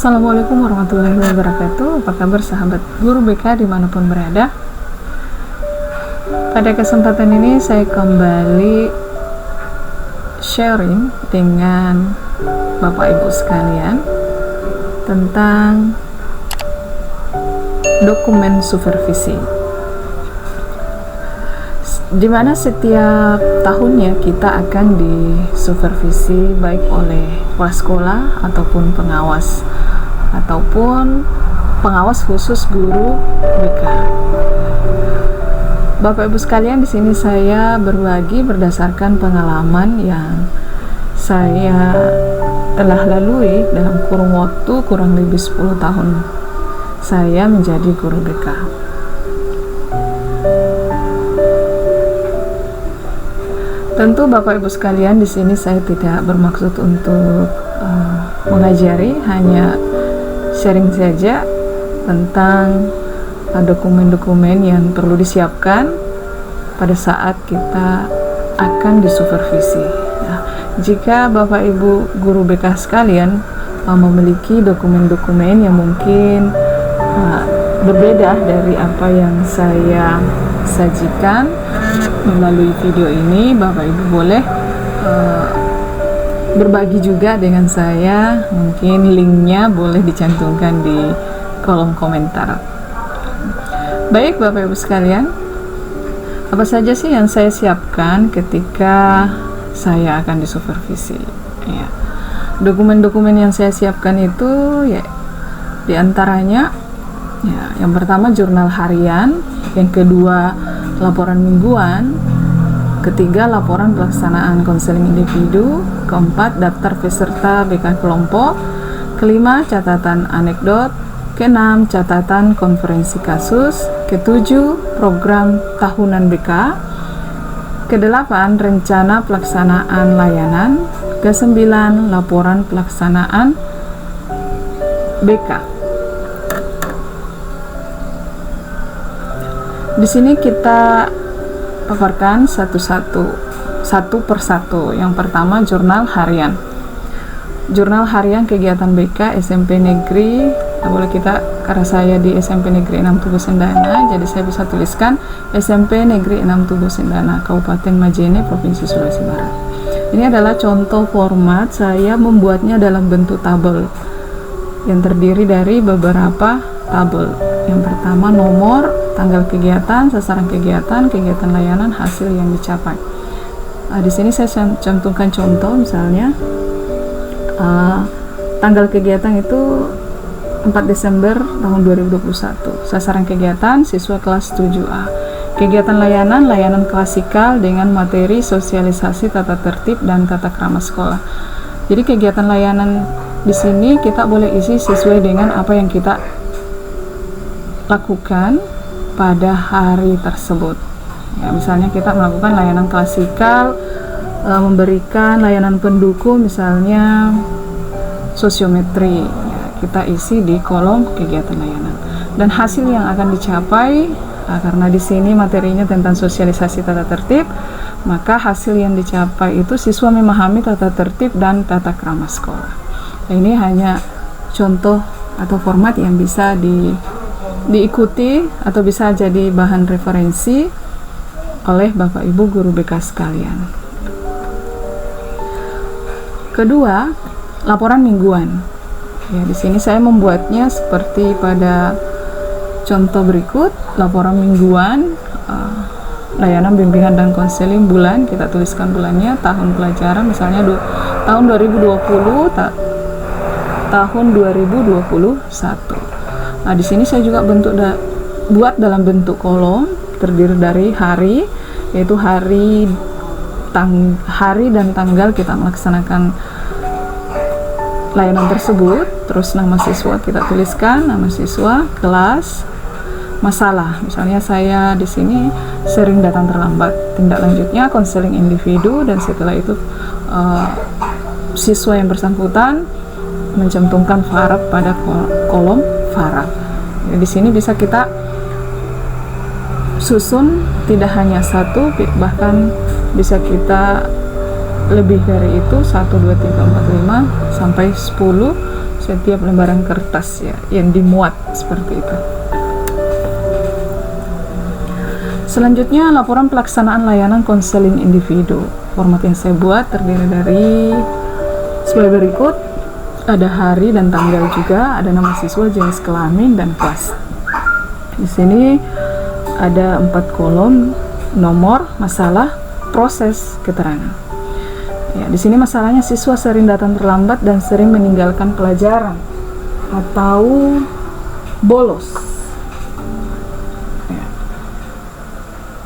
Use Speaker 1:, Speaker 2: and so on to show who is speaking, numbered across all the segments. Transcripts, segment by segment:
Speaker 1: Assalamualaikum warahmatullahi wabarakatuh. Apa kabar sahabat guru BK dimanapun berada? Pada kesempatan ini saya kembali sharing dengan Bapak Ibu sekalian tentang dokumen supervisi, di mana setiap tahunnya kita akan disupervisi baik oleh kepala sekolah ataupun pengawas khusus guru BK. Bapak Ibu sekalian, di sini saya berbagi berdasarkan pengalaman yang saya telah lalui dalam kurun waktu kurang lebih 10 tahun saya menjadi guru BK. Tentu Bapak Ibu sekalian, di sini saya tidak bermaksud untuk mengajari, hanya sharing saja tentang dokumen-dokumen yang perlu disiapkan pada saat kita akan disupervisi. Nah, jika Bapak Ibu guru BK sekalian memiliki dokumen-dokumen yang mungkin berbeda dari apa yang saya sajikan melalui video ini, Bapak Ibu boleh berbagi juga dengan saya. Mungkin linknya boleh dicantumkan di kolom komentar. Baik Bapak Ibu sekalian, apa saja sih yang saya siapkan ketika saya akan disupervisi? Ya, dokumen-dokumen yang saya siapkan itu ya diantaranya yang pertama jurnal harian, yang kedua laporan mingguan, ketiga laporan pelaksanaan konseling individu, keempat daftar peserta BK kelompok, kelima catatan anekdot, keenam catatan konferensi kasus, ketujuh program tahunan BK, kedelapan rencana pelaksanaan layanan, kesembilan laporan pelaksanaan BK. Di sini kita paparkan satu persatu. Yang pertama jurnal harian. Jurnal harian kegiatan BK SMP Negeri. Karena saya di SMP Negeri 6 Tugu Sendana, jadi saya bisa tuliskan SMP Negeri 6 Tugu Sendana, Kabupaten Majene, Provinsi Sulawesi Barat. Ini adalah contoh format. Saya membuatnya dalam bentuk tabel yang terdiri dari beberapa tabel. Yang pertama nomor, tanggal kegiatan, sasaran kegiatan, kegiatan layanan, hasil yang dicapai. Di sini saya cantumkan contoh, misalnya tanggal kegiatan itu 4 Desember tahun 2021. Sasaran kegiatan siswa kelas 7A. Kegiatan layanan klasikal dengan materi sosialisasi tata tertib dan tata krama sekolah. Jadi kegiatan layanan di sini kita boleh isi sesuai dengan apa yang kita lakukan pada hari tersebut. Ya, misalnya kita melakukan layanan klasikal, memberikan layanan pendukung, misalnya sosiometri. Ya, kita isi di kolom kegiatan layanan. Dan hasil yang akan dicapai, karena di sini materinya tentang sosialisasi tata tertib, maka hasil yang dicapai itu siswa memahami tata tertib dan tata krama sekolah. Nah, ini hanya contoh atau format yang bisa diikuti atau bisa jadi bahan referensi oleh Bapak Ibu guru BK sekalian. Kedua, laporan mingguan. Ya, di sini saya membuatnya seperti pada contoh berikut. Laporan mingguan, layanan bimbingan dan konseling bulan, kita tuliskan bulannya, tahun pelajaran misalnya tahun 2020, tahun 2021. Nah, di sini saya juga buat dalam bentuk kolom, terdiri dari hari, yaitu hari dan tanggal kita melaksanakan layanan tersebut. Terus nama siswa kita tuliskan, nama siswa, kelas, masalah. Misalnya saya di sini sering datang terlambat. Tindak lanjutnya konseling individu, dan setelah itu siswa yang bersangkutan mencantumkan farab pada kolom farab. Di sini bisa kita susun tidak hanya satu, bahkan bisa kita lebih dari itu, 1, 2, 3, 4, 5 sampai 10 setiap lembaran kertas ya yang dimuat seperti itu. Selanjutnya, laporan pelaksanaan layanan konseling individu. Format yang saya buat terdiri dari sebagai berikut. Ada hari dan tanggal juga, ada nama siswa, jenis kelamin, dan kelas. Di sini ada 4 kolom: nomor, masalah, proses, keterangan. Ya, di sini masalahnya siswa sering datang terlambat dan sering meninggalkan pelajaran atau bolos. Ya.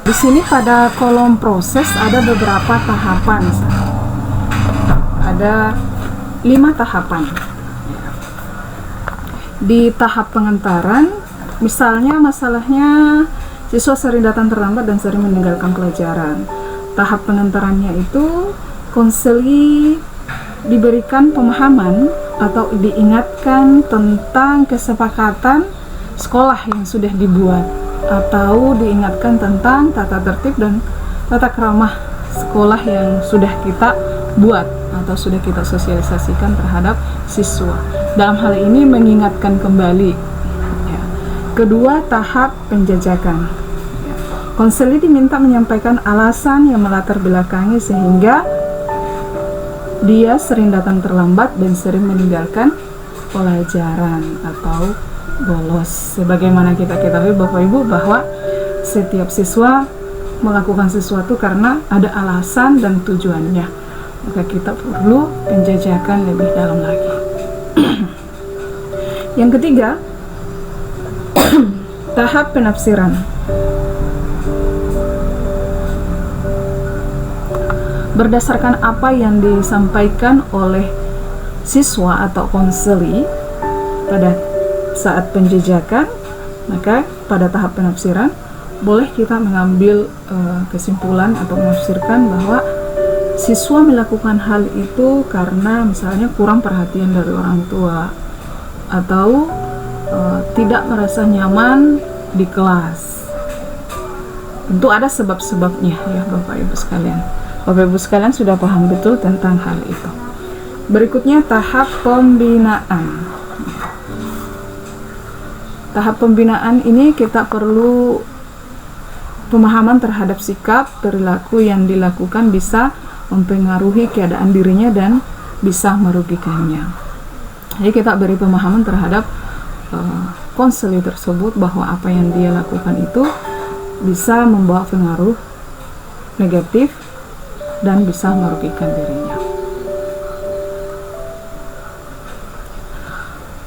Speaker 1: Di sini pada kolom proses ada beberapa tahapan. Ada 5 tahapan. Di tahap pengentaran, misalnya masalahnya siswa sering datang terlambat dan sering meninggalkan pelajaran. Tahap pengentarannya itu konseli diberikan pemahaman atau diingatkan tentang kesepakatan sekolah yang sudah dibuat, atau diingatkan tentang tata tertib dan tata krama sekolah yang sudah kita buat atau sudah kita sosialisasikan terhadap siswa. Dalam hal ini mengingatkan kembali. Ya. Kedua, tahap penjajakan. Ya. Konseli diminta menyampaikan alasan yang melatar belakangi sehingga dia sering datang terlambat dan sering meninggalkan pelajaran atau bolos. Sebagaimana kita ketahui Bapak Ibu bahwa setiap siswa melakukan sesuatu karena ada alasan dan tujuannya. Maka kita perlu penjajakan lebih dalam lagi. Yang ketiga, tahap penafsiran. Berdasarkan apa yang disampaikan oleh siswa atau konseli pada saat penjajakan, maka pada tahap penafsiran boleh kita mengambil kesimpulan atau menafsirkan bahwa siswa melakukan hal itu karena misalnya kurang perhatian dari orang tua atau tidak merasa nyaman di kelas. Tentu ada sebab-sebabnya ya Bapak Ibu sekalian. Bapak Ibu sekalian sudah paham betul tentang hal itu. Berikutnya tahap pembinaan. Tahap pembinaan ini kita perlu pemahaman terhadap sikap perilaku yang dilakukan bisa mempengaruhi keadaan dirinya dan bisa merugikannya. Jadi kita beri pemahaman terhadap konseli tersebut bahwa apa yang dia lakukan itu bisa membawa pengaruh negatif dan bisa merugikan dirinya.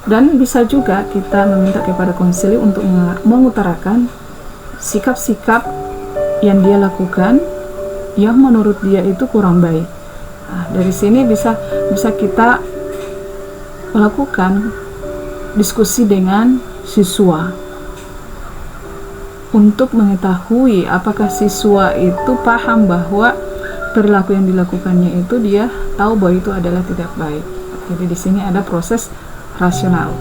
Speaker 1: Dan bisa juga kita meminta kepada konseli untuk mengutarakan sikap-sikap yang dia lakukan yang menurut dia itu kurang baik. Nah, dari sini bisa kita melakukan diskusi dengan siswa untuk mengetahui apakah siswa itu paham bahwa perilaku yang dilakukannya itu dia tahu bahwa itu adalah tidak baik. Jadi di sini ada proses rasional.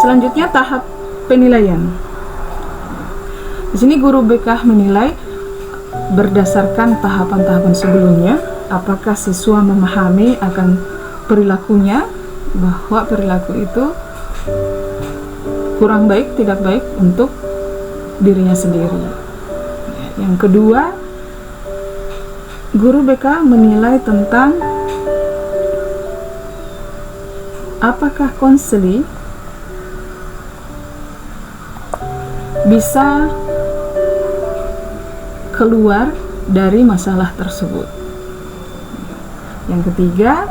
Speaker 1: Selanjutnya tahap penilaian. Di sini guru BK menilai berdasarkan tahapan-tahapan sebelumnya, apakah siswa memahami akan perilakunya, bahwa perilaku itu kurang baik, tidak baik untuk dirinya sendiri. Yang kedua, guru BK menilai tentang apakah konseli bisa keluar dari masalah tersebut. Yang ketiga,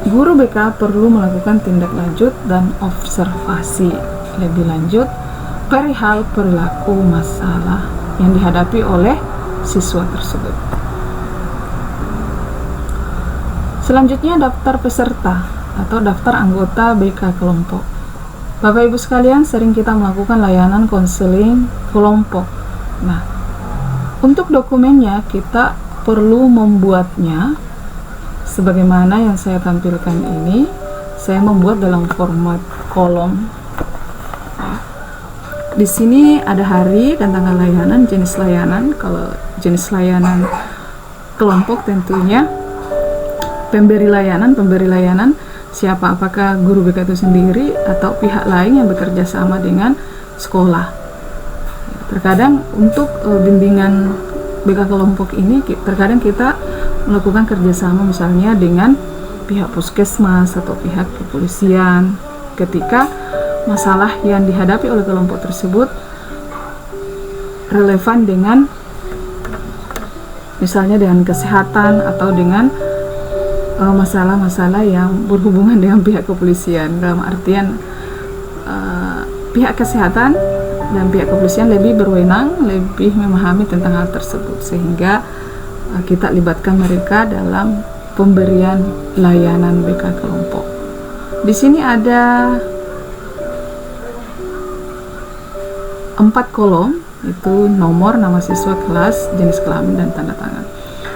Speaker 1: guru BK perlu melakukan tindak lanjut dan observasi lebih lanjut perihal perilaku masalah yang dihadapi oleh siswa tersebut. Selanjutnya daftar peserta atau daftar anggota BK kelompok. Bapak Ibu sekalian, sering kita melakukan layanan konseling kelompok. Nah, untuk dokumennya kita perlu membuatnya sebagaimana yang saya tampilkan ini. Saya membuat dalam format kolom. Di sini ada hari dan tanggal layanan, jenis layanan. Kalau jenis layanan kelompok tentunya pemberi layanan siapa, apakah guru BK itu sendiri atau pihak lain yang bekerja sama dengan sekolah. Terkadang untuk bimbingan BK kelompok ini terkadang kita melakukan kerjasama misalnya dengan pihak puskesmas atau pihak kepolisian ketika masalah yang dihadapi oleh kelompok tersebut relevan dengan misalnya dengan kesehatan atau dengan masalah-masalah yang berhubungan dengan pihak kepolisian. Dalam artian pihak kesehatan dan pihak kepolisian lebih berwenang, lebih memahami tentang hal tersebut, sehingga kita libatkan mereka dalam pemberian layanan BK kelompok. Di sini ada 4 kolom, itu nomor, nama siswa, kelas, jenis kelamin, dan tanda tangan.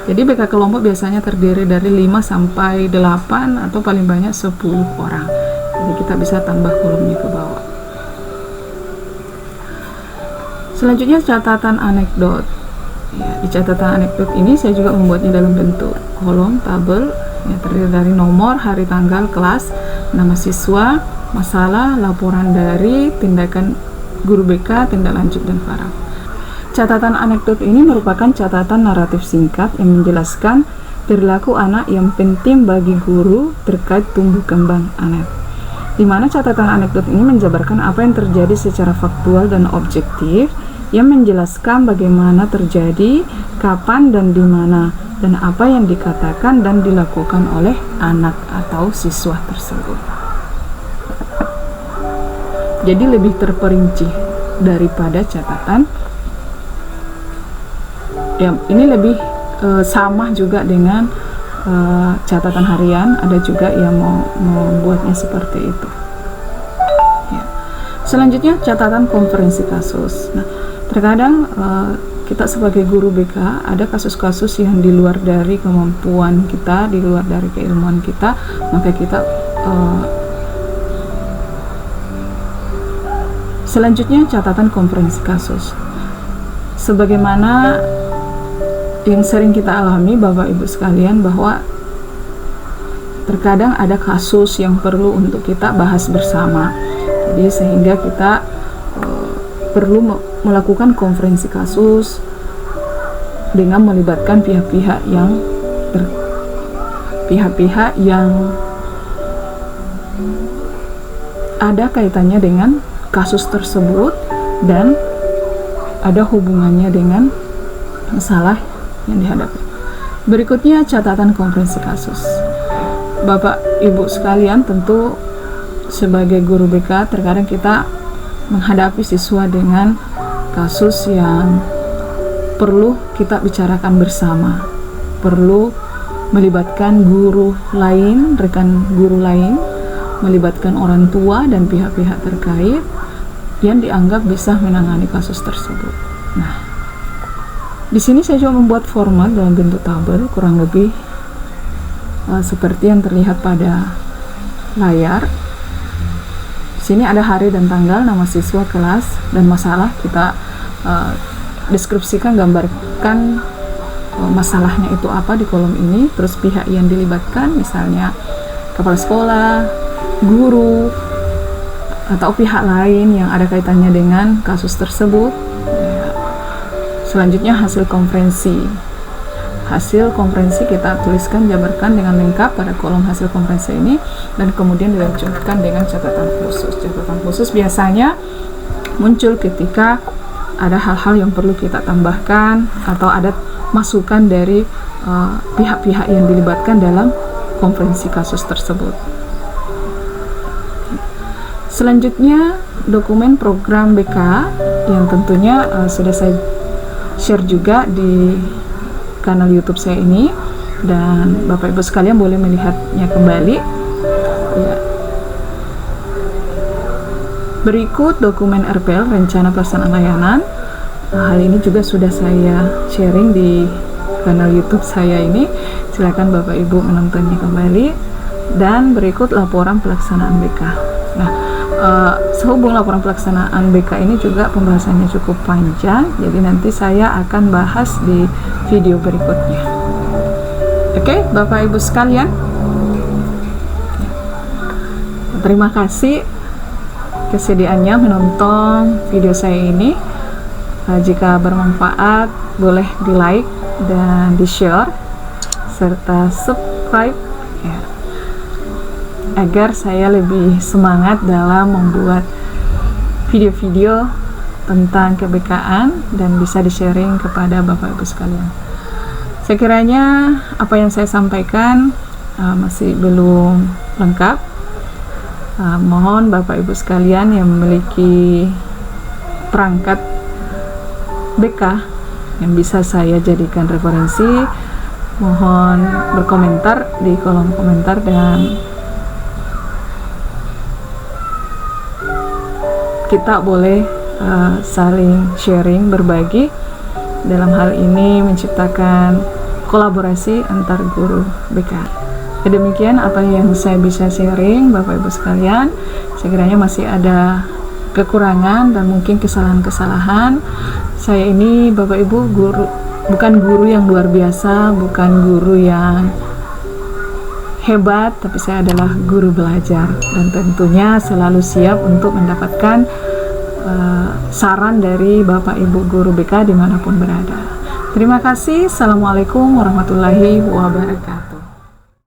Speaker 1: Jadi BK kelompok biasanya terdiri dari 5 sampai 8 atau paling banyak 10 orang. Jadi kita bisa tambah kolomnya ke bawah. Selanjutnya catatan anekdot. Ya, di catatan anekdot ini saya juga membuatnya dalam bentuk kolom tabel, ya, terdiri dari nomor, hari, tanggal, kelas, nama siswa, masalah, laporan dari, tindakan guru BK, tindak lanjut, dan paraf. Catatan anekdot ini merupakan catatan naratif singkat yang menjelaskan perilaku anak yang penting bagi guru terkait tumbuh kembang anak, di mana catatan anekdot ini menjabarkan apa yang terjadi secara faktual dan objektif, yang menjelaskan bagaimana terjadi, kapan dan di mana, dan apa yang dikatakan dan dilakukan oleh anak atau siswa tersebut. Jadi lebih terperinci daripada catatan. Ya, ini lebih sama juga dengan catatan harian. Ada juga yang membuatnya seperti itu. Ya. Selanjutnya catatan konferensi kasus. Nah, terkadang kita sebagai guru BK ada kasus-kasus yang di luar dari kemampuan kita, di luar dari keilmuan kita, maka kita selanjutnya catatan konferensi kasus. Sebagaimana yang sering kita alami Bapak Ibu sekalian, bahwa terkadang ada kasus yang perlu untuk kita bahas bersama. Jadi sehingga kita perlu melakukan konferensi kasus dengan melibatkan pihak-pihak yang ada kaitannya dengan kasus tersebut dan ada hubungannya dengan masalah yang dihadapi. Berikutnya catatan konferensi kasus. Bapak Ibu sekalian, tentu sebagai guru BK terkadang kita menghadapi siswa dengan kasus yang perlu kita bicarakan bersama, perlu melibatkan guru lain, rekan guru lain, melibatkan orang tua dan pihak-pihak terkait yang dianggap bisa menangani kasus tersebut. Nah, di sini saya juga membuat format dalam bentuk tabel, kurang lebih seperti yang terlihat pada layar. Di sini ada hari dan tanggal, nama siswa, kelas, dan masalah. Kita deskripsikan, gambarkan masalahnya itu apa di kolom ini. Terus pihak yang dilibatkan, misalnya kepala sekolah, guru, atau pihak lain yang ada kaitannya dengan kasus tersebut. Selanjutnya hasil konferensi. Hasil konferensi kita tuliskan, jabarkan dengan lengkap pada kolom hasil konferensi ini, dan kemudian dilanjutkan dengan catatan khusus. Catatan khusus biasanya muncul ketika ada hal-hal yang perlu kita tambahkan atau ada masukan dari pihak-pihak yang dilibatkan dalam konferensi kasus tersebut. Selanjutnya dokumen program BK yang tentunya sudah saya share juga di kanal YouTube saya ini, dan Bapak Ibu sekalian boleh melihatnya kembali. Ya. Berikut dokumen RPL, rencana pelaksanaan layanan. Nah, hal ini juga sudah saya sharing di kanal YouTube saya ini. Silakan Bapak Ibu menontonnya kembali. Dan berikut laporan pelaksanaan BK. Nah, sehubung laporan pelaksanaan BK ini juga pembahasannya cukup panjang, jadi nanti saya akan bahas di video berikutnya. Oke, Bapak Ibu sekalian, Terima kasih kesediaannya menonton video saya ini. Jika bermanfaat, boleh di like dan di share serta subscribe ya, agar saya lebih semangat dalam membuat video-video tentang kebekaan dan bisa di-sharing kepada Bapak Ibu sekalian. Sekiranya apa yang saya sampaikan masih belum lengkap, mohon Bapak Ibu sekalian yang memiliki perangkat BK yang bisa saya jadikan referensi, mohon berkomentar di kolom komentar dan kita boleh saling sharing, berbagi, dalam hal ini menciptakan kolaborasi antar guru BK. Demikian apa yang saya bisa sharing Bapak Ibu sekalian. Sekiranya masih ada kekurangan dan mungkin kesalahan-kesalahan, saya ini Bapak Ibu bukan guru yang luar biasa, bukan guru yang hebat, tapi saya adalah guru belajar dan tentunya selalu siap untuk mendapatkan saran dari Bapak Ibu guru BK dimanapun berada. Terima kasih. Assalamualaikum warahmatullahi wabarakatuh.